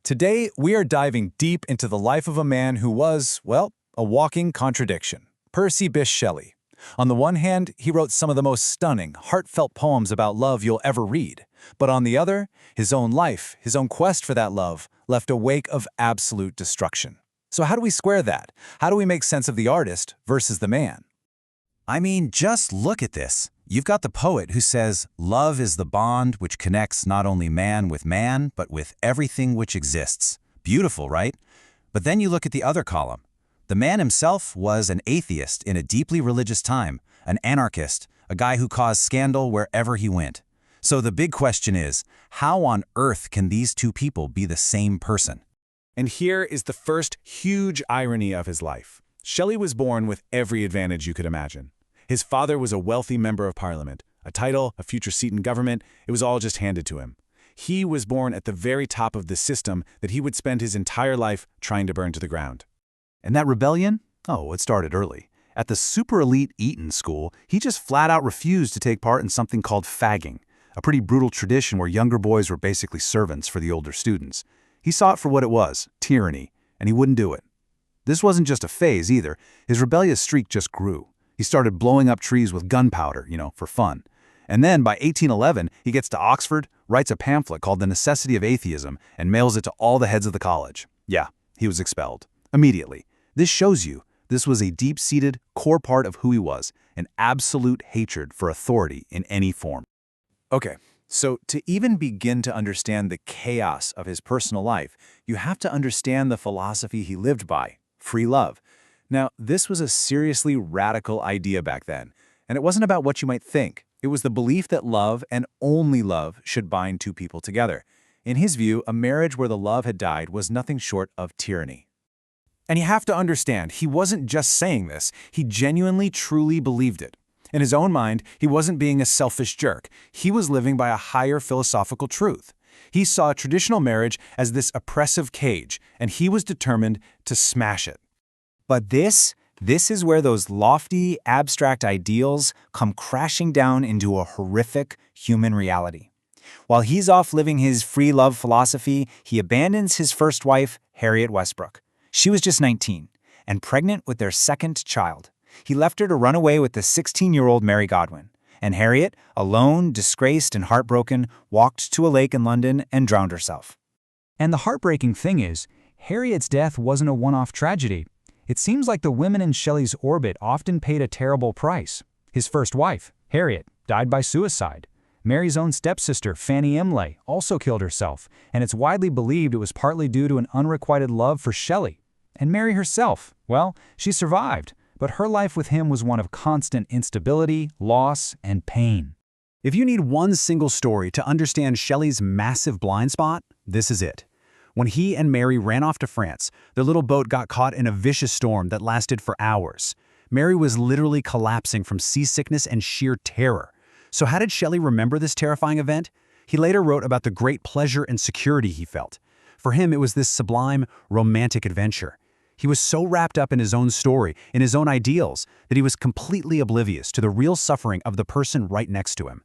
Today, we are diving deep into the life of a man who was, well, a walking contradiction. Percy Bysshe Shelley. On the one hand, he wrote some of the most stunning, heartfelt poems about love you'll ever read. But on the other, his own life, his own quest for that love, left a wake of absolute destruction. So how do we square that? How do we make sense of the artist versus the man? I mean, just look at this. You've got the poet who says, "Love is the bond which connects not only man, but with everything which exists." Beautiful, right? But then you look at the other column. The man himself was an atheist in a deeply religious time, an anarchist, a guy who caused scandal wherever he went. So the big question is, how on earth can these two people be the same person? And here is the first huge irony of his life. Shelley was born with every advantage you could imagine. His father was a wealthy member of parliament, a title, a future seat in government. It was all just handed to him. He was born at the very top of the system that he would spend his entire life trying to burn to the ground. And that rebellion? Oh, it started early. At the super elite Eton school, he just flat out refused to take part in something called fagging, a pretty brutal tradition where younger boys were basically servants for the older students. He saw it for what it was, tyranny, and he wouldn't do it. This wasn't just a phase either. His rebellious streak just grew. He started blowing up trees with gunpowder, for fun. And then by 1811, he gets to Oxford, writes a pamphlet called The Necessity of Atheism, and mails it to all the heads of the college. Yeah, he was expelled. Immediately. This shows you this was a deep-seated, core part of who he was, an absolute hatred for authority in any form. Okay, so to even begin to understand the chaos of his personal life, you have to understand the philosophy he lived by, free love. Now, this was a seriously radical idea back then, and it wasn't about what you might think. It was the belief that love, and only love, should bind two people together. In his view, a marriage where the love had died was nothing short of tyranny. And you have to understand, he wasn't just saying this, he genuinely, truly believed it. In his own mind, he wasn't being a selfish jerk. He was living by a higher philosophical truth. He saw traditional marriage as this oppressive cage, and he was determined to smash it. But this is where those lofty, abstract ideals come crashing down into a horrific human reality. While he's off living his free love philosophy, he abandons his first wife, Harriet Westbrook. She was just 19 and pregnant with their second child. He left her to run away with the 16-year-old Mary Godwin. And Harriet, alone, disgraced, and heartbroken, walked to a lake in London and drowned herself. And the heartbreaking thing is, Harriet's death wasn't a one-off tragedy. It seems like the women in Shelley's orbit often paid a terrible price. His first wife, Harriet, died by suicide. Mary's own stepsister, Fanny Imlay, also killed herself, and it's widely believed it was partly due to an unrequited love for Shelley. And Mary herself, well, she survived, but her life with him was one of constant instability, loss, and pain. If you need one single story to understand Shelley's massive blind spot, this is it. When he and Mary ran off to France, their little boat got caught in a vicious storm that lasted for hours. Mary was literally collapsing from seasickness and sheer terror. So how did Shelley remember this terrifying event? He later wrote about the great pleasure and security he felt. For him, it was this sublime, romantic adventure. He was so wrapped up in his own story, in his own ideals, that he was completely oblivious to the real suffering of the person right next to him.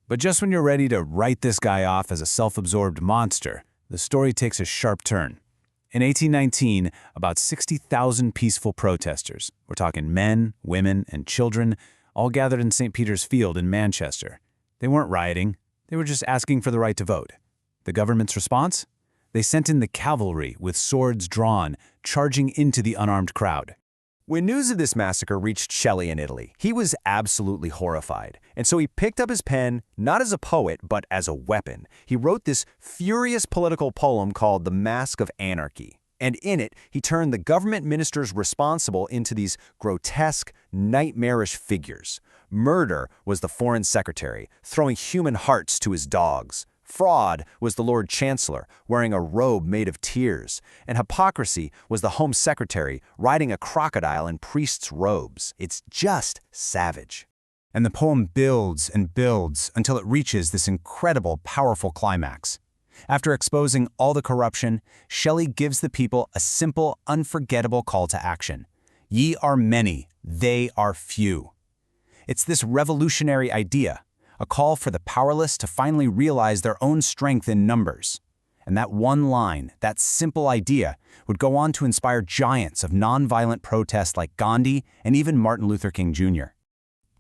But just when you're ready to write this guy off as a self-absorbed monster, the story takes a sharp turn. In 1819, about 60,000 peaceful protesters, we're talking men, women, and children, all gathered in St. Peter's Field in Manchester. They weren't rioting, they were just asking for the right to vote. The government's response? They sent in the cavalry with swords drawn, charging into the unarmed crowd. When news of this massacre reached Shelley in Italy, he was absolutely horrified. And so he picked up his pen, not as a poet, but as a weapon. He wrote this furious political poem called The Mask of Anarchy. And in it, he turned the government ministers responsible into these grotesque, nightmarish figures. Murder was the foreign secretary, throwing human hearts to his dogs. Fraud was the Lord Chancellor, wearing a robe made of tears. And hypocrisy was the Home Secretary, riding a crocodile in priest's robes. It's just savage. And the poem builds and builds until it reaches this incredible, powerful climax. After exposing all the corruption, Shelley gives the people a simple, unforgettable call to action. Ye are many, they are few. It's this revolutionary idea, a call for the powerless to finally realize their own strength in numbers. And that one line, that simple idea, would go on to inspire giants of nonviolent protest like Gandhi and even Martin Luther King Jr.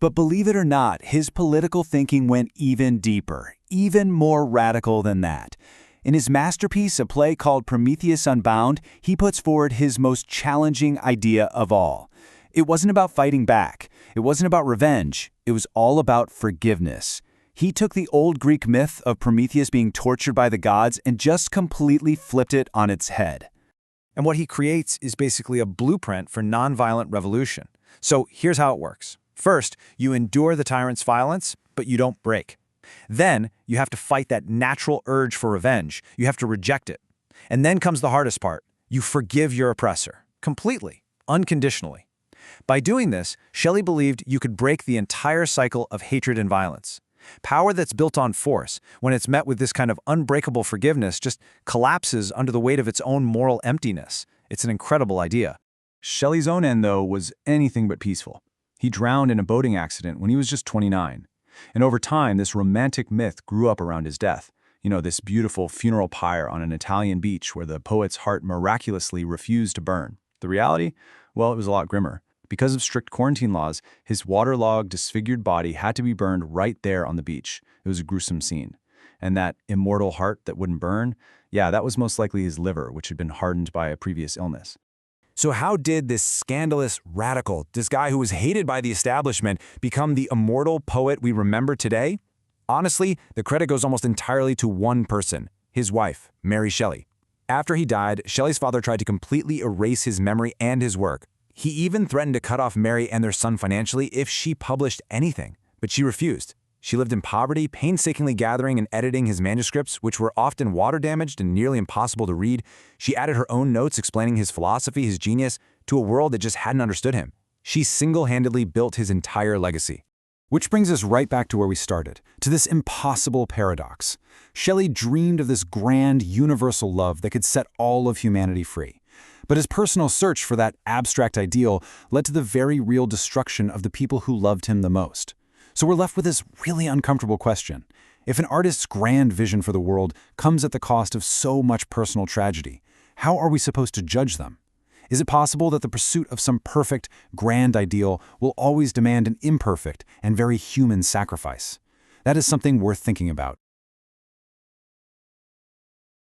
But believe it or not, his political thinking went even deeper, even more radical than that. In his masterpiece, a play called Prometheus Unbound, he puts forward his most challenging idea of all. It wasn't about fighting back. It wasn't about revenge. It was all about forgiveness. He took the old Greek myth of Prometheus being tortured by the gods and just completely flipped it on its head. And what he creates is basically a blueprint for nonviolent revolution. So here's how it works. First, you endure the tyrant's violence, but you don't break. Then, you have to fight that natural urge for revenge. You have to reject it. And then comes the hardest part. You forgive your oppressor. Completely. Unconditionally. By doing this, Shelley believed you could break the entire cycle of hatred and violence. Power that's built on force, when it's met with this kind of unbreakable forgiveness, just collapses under the weight of its own moral emptiness. It's an incredible idea. Shelley's own end, though, was anything but peaceful. He drowned in a boating accident when he was just 29. And over time, this romantic myth grew up around his death. You know, this beautiful funeral pyre on an Italian beach where the poet's heart miraculously refused to burn. The reality? Well, it was a lot grimmer. Because of strict quarantine laws, his waterlogged, disfigured body had to be burned right there on the beach. It was a gruesome scene. And that immortal heart that wouldn't burn, yeah, that was most likely his liver, which had been hardened by a previous illness. So how did this scandalous radical, this guy who was hated by the establishment, become the immortal poet we remember today? Honestly, the credit goes almost entirely to one person, his wife, Mary Shelley. After he died, Shelley's father tried to completely erase his memory and his work. He even threatened to cut off Mary and their son financially if she published anything, but she refused. She lived in poverty, painstakingly gathering and editing his manuscripts, which were often water-damaged and nearly impossible to read. She added her own notes explaining his philosophy, his genius, to a world that just hadn't understood him. She single-handedly built his entire legacy. Which brings us right back to where we started, to this impossible paradox. Shelley dreamed of this grand, universal love that could set all of humanity free. But his personal search for that abstract ideal led to the very real destruction of the people who loved him the most. So we're left with this really uncomfortable question. If an artist's grand vision for the world comes at the cost of so much personal tragedy, how are we supposed to judge them? Is it possible that the pursuit of some perfect, grand ideal will always demand an imperfect and very human sacrifice? That is something worth thinking about.